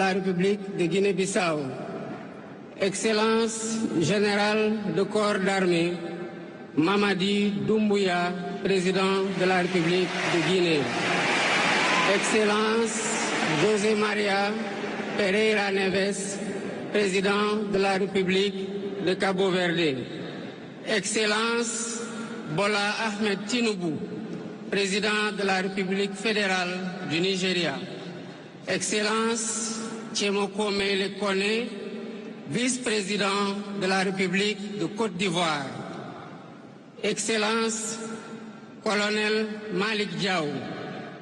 la République de Guinée-Bissau, Excellence générale de corps d'armée, Mamadi Doumbouya, président de la République de Guinée, Excellence José Maria Pereira Neves, président de la République de Cabo Verde, Excellence Bola Ahmed Tinubu, président de la République fédérale du Nigeria, Excellence Tchemoko Mele Kone, vice-président de la République de Côte d'Ivoire, Excellence Colonel Malik Diaw,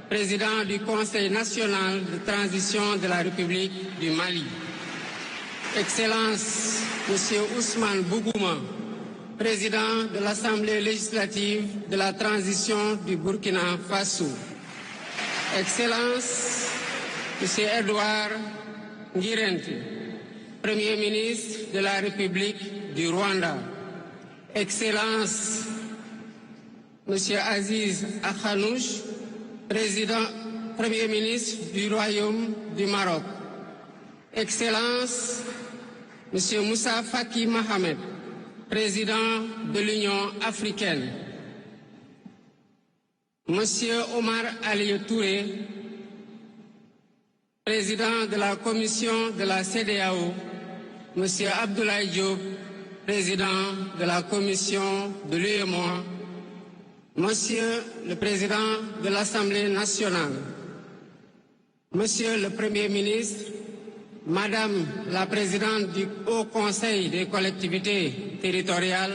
président du Conseil national de transition de la République du Mali, Excellence Monsieur Ousmane Bougouma, président de l'Assemblée législative de la transition du Burkina Faso, Excellence Monsieur Edouard Ngirente, Premier ministre de la République du Rwanda, Excellence Monsieur Aziz Akhanouch, Premier ministre du Royaume du Maroc, Excellence Monsieur Moussa Faki Mohamed, président de l'Union africaine, Monsieur Omar Ali Touré, président de la commission de la CEDEAO, Monsieur Abdoulaye Diop, président de la commission de l'UEMOA, Monsieur le président de l'Assemblée nationale, Monsieur le Premier ministre, Madame la présidente du Haut Conseil des collectivités territoriales,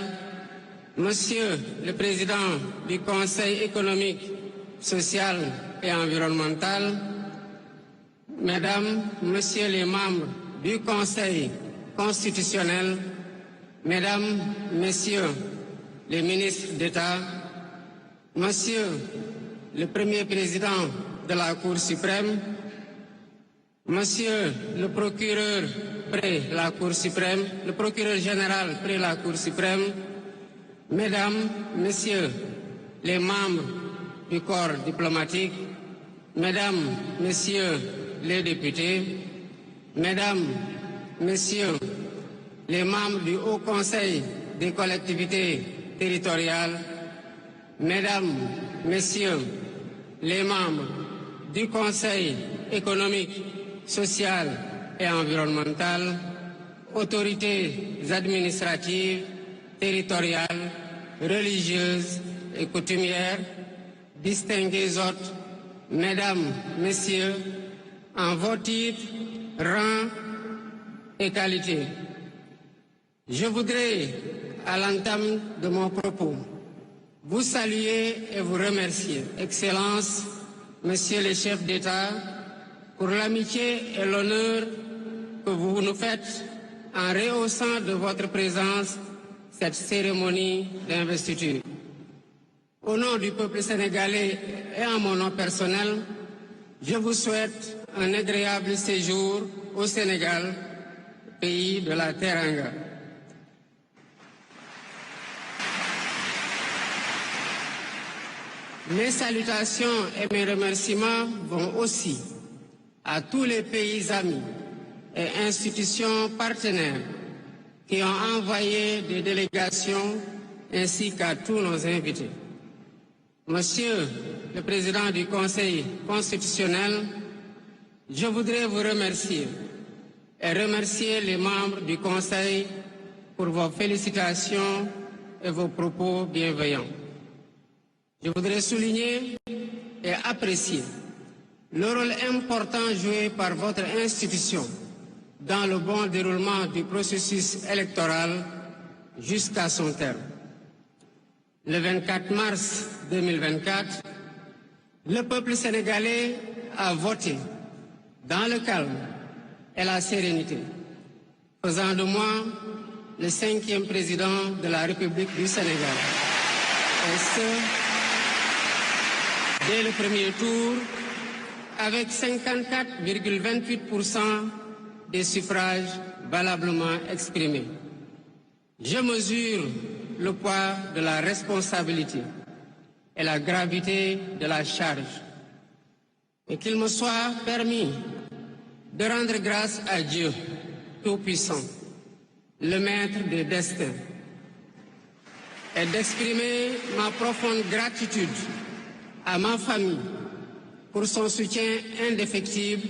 Monsieur le président du Conseil économique, social et environnemental, Mesdames, Messieurs les membres du Conseil constitutionnel, Mesdames, Messieurs les ministres d'État, Monsieur le Premier président de la Cour suprême, Monsieur le procureur près la Cour suprême, le procureur général près la Cour suprême, Mesdames, Messieurs les membres du corps diplomatique, Mesdames, Messieurs les députés, Mesdames, Messieurs les membres du Haut Conseil des collectivités territoriales, Mesdames, Messieurs les membres du Conseil économique, social et environnemental, autorités administratives, territoriales, religieuses et coutumières, distingués hôtes, Mesdames, Messieurs, en vos titres, rangs et qualités. Je voudrais, à l'entame de mon propos, vous saluer et vous remercier, Excellences, Messieurs les chefs d'État, pour l'amitié et l'honneur que vous nous faites en rehaussant de votre présence cette cérémonie d'investiture. Au nom du peuple sénégalais et en mon nom personnel, je vous souhaite un agréable séjour au Sénégal, pays de la Teranga. Mes salutations et mes remerciements vont aussi à tous les pays amis et institutions partenaires qui ont envoyé des délégations ainsi qu'à tous nos invités. Monsieur le Président du Conseil constitutionnel, je voudrais vous remercier et remercier les membres du Conseil pour vos félicitations et vos propos bienveillants. Je voudrais souligner et apprécier le rôle important joué par votre institution dans le bon déroulement du processus électoral jusqu'à son terme. Le 24 mars 2024, le peuple sénégalais a voté dans le calme et la sérénité, faisant de moi le 5e président de la République du Sénégal. Et ce, dès le premier tour, avec 54,28% des suffrages valablement exprimés. Je mesure le poids de la responsabilité et la gravité de la charge, et qu'il me soit permis de rendre grâce à Dieu Tout-Puissant, le Maître des destins, et d'exprimer ma profonde gratitude à ma famille pour son soutien indéfectible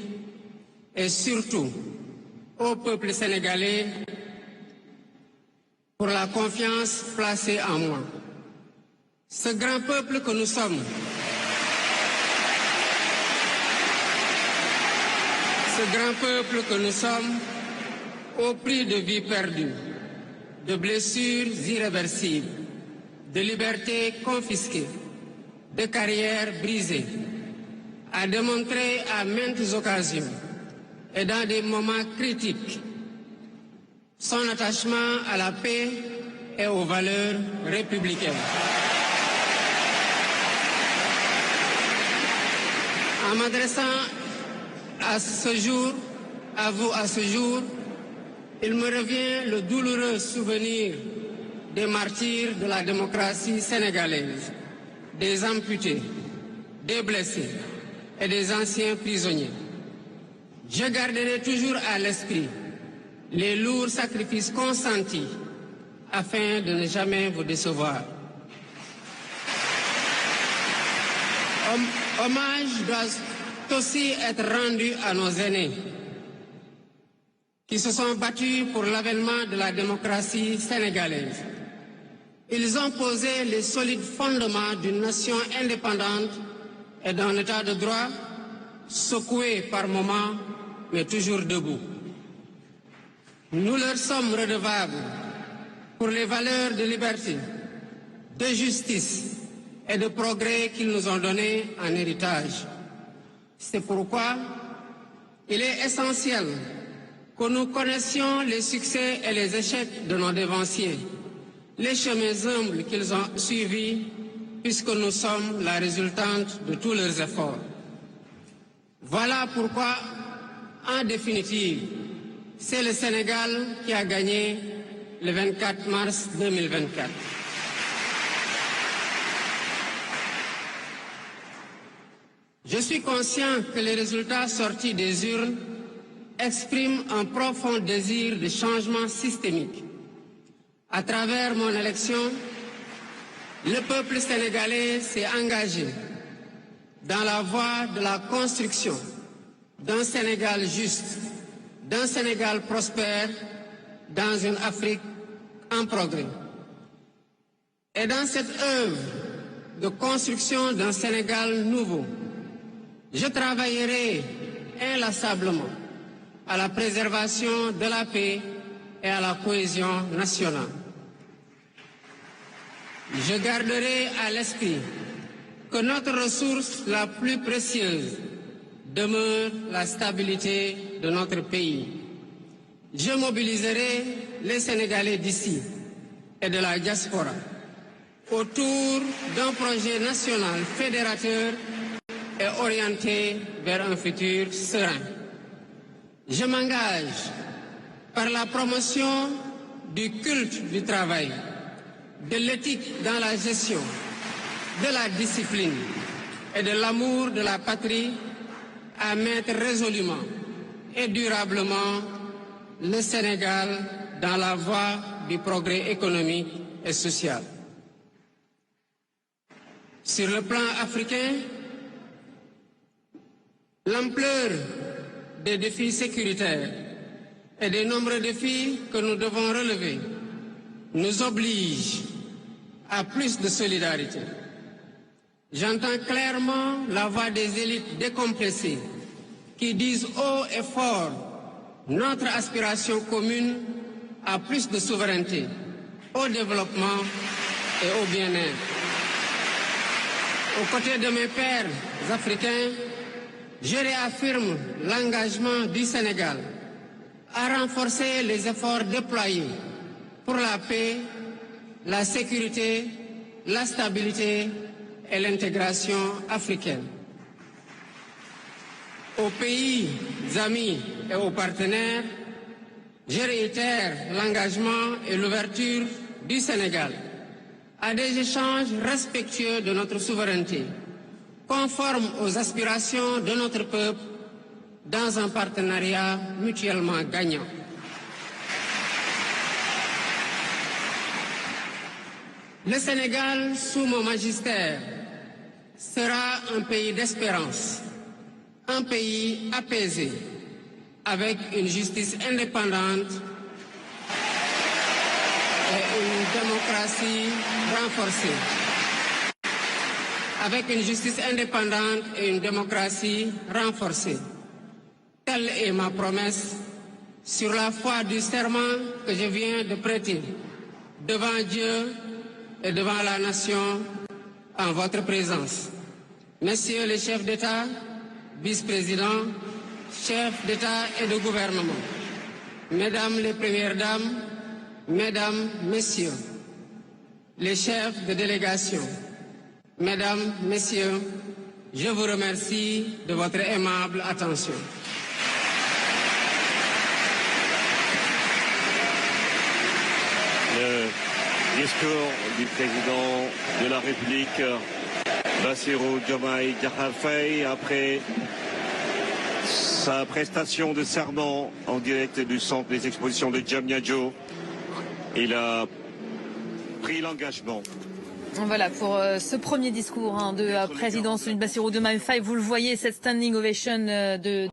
et surtout au peuple sénégalais pour la confiance placée en moi. Ce grand peuple que nous sommes, au prix de vies perdues, de blessures irréversibles, de libertés confisquées, de carrières brisées, a démontré à maintes occasions et dans des moments critiques son attachement à la paix et aux valeurs républicaines. En m'adressant à vous à ce jour, il me revient le douloureux souvenir des martyrs de la démocratie sénégalaise, des amputés, des blessés et des anciens prisonniers. Je garderai toujours à l'esprit les lourds sacrifices consentis afin de ne jamais vous décevoir. Hommage doit aussi être rendu à nos aînés qui se sont battus pour l'avènement de la démocratie sénégalaise. Ils ont posé les solides fondements d'une nation indépendante et d'un état de droit secoué par moments, mais toujours debout. Nous leur sommes redevables pour les valeurs de liberté, de justice et de progrès qu'ils nous ont données en héritage. C'est pourquoi il est essentiel que nous connaissions les succès et les échecs de nos dévanciers, les chemins humbles qu'ils ont suivis, puisque nous sommes la résultante de tous leurs efforts. Voilà pourquoi, en définitive, c'est le Sénégal qui a gagné le 24 mars 2024. Je suis conscient que les résultats sortis des urnes expriment un profond désir de changement systémique. À travers mon élection, le peuple sénégalais s'est engagé dans la voie de la construction d'un Sénégal juste, d'un Sénégal prospère, dans une Afrique en progrès. Et dans cette œuvre de construction d'un Sénégal nouveau, je travaillerai inlassablement à la préservation de la paix et à la cohésion nationale. Je garderai à l'esprit que notre ressource la plus précieuse demeure la stabilité de notre pays. Je mobiliserai les Sénégalais d'ici et de la diaspora autour d'un projet national fédérateur et orienté vers un futur serein. Je m'engage par la promotion du culte du travail, de l'éthique dans la gestion, de la discipline et de l'amour de la patrie à mettre résolument et durablement le Sénégal dans la voie du progrès économique et social. Sur le plan africain, l'ampleur des défis sécuritaires et des nombreux défis que nous devons relever nous oblige à plus de solidarité. J'entends clairement la voix des élites décompressées qui disent haut et fort notre aspiration commune à plus de souveraineté, au développement et au bien-être. Aux côtés de mes pairs africains, je réaffirme l'engagement du Sénégal à renforcer les efforts déployés pour la paix, la sécurité, la stabilité et l'intégration africaine. Aux pays amis et aux partenaires, je réitère l'engagement et l'ouverture du Sénégal à des échanges respectueux de notre souveraineté, conformes aux aspirations de notre peuple dans un partenariat mutuellement gagnant. Le Sénégal, sous mon magistère, sera un pays d'espérance, un pays apaisé, avec une justice indépendante et une démocratie renforcée. Avec une justice indépendante et une démocratie renforcée. Telle est ma promesse sur la foi du serment que je viens de prêter devant Dieu et devant la nation en votre présence. Messieurs les chefs d'État, vice-présidents, chefs d'État et de gouvernement, Mesdames les Premières Dames, Mesdames, Messieurs, les chefs de délégation, Mesdames, Messieurs, je vous remercie de votre aimable attention. Le discours du président de la République, Bassirou Diomaye Diakhar Faye, après sa prestation de serment en direct du centre des expositions de Diamniadio. Il a pris l'engagement. Voilà pour ce premier discours de présidence de Bassirou Diomaye Faye. Vous le voyez, cette standing ovation de